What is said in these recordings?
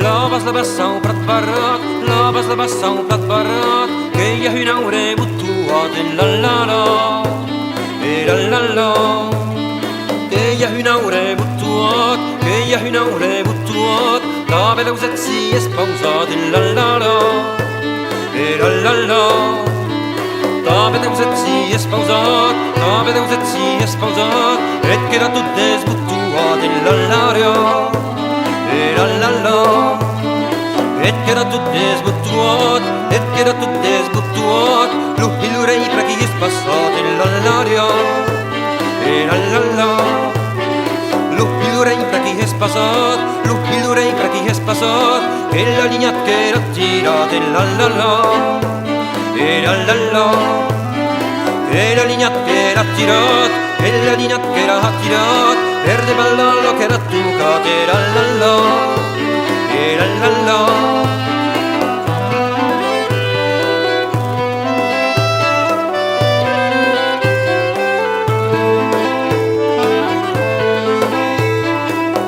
la bassa un prat barrat, la bassa un prat barrat, che io una ore buttuat e la che io una ore buttuat, che io una ore buttuat, la bella Ausèths si è sposata e la la bella Ausèths si è sposata, la bella Ausèths si è sposata, e che era tutte sbuttuate e la et che era tutte sbuttuate, et che era tutte sbuttuate, l'urei per chi è spassato e l'aria, l'urei per chi è spassato, l'urei per chi è spassato, e la linea che era tirata e e la linea che era tirata, e la linea che era tirata, per de ballallo che era tucata e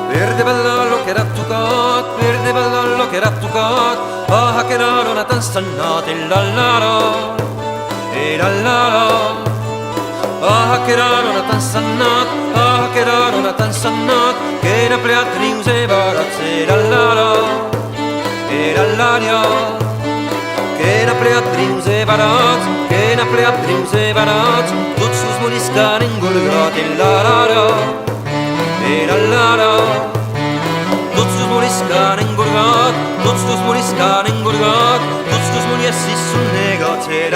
verde ballallo che era tucat, verde ballallo che era tucat, ah che era una tansannata e ah che era una tansannata, ah che era una tansannata, che era pleatri usevarazze e l'aria, che era pleatri usevarazze, che era pleatri usevarazze, tutti sus moliscani ingolgati e tutti sus moliscani ingolgati, tutti sus moliscani ingolgati, tutti sus moliessi sunnegati e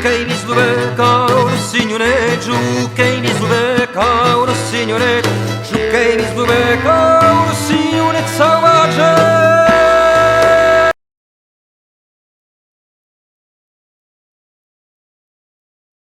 Giucchei mi slubeka, uno signore, giucchei mi slubeka, uno signore, giucchei mi slubeka.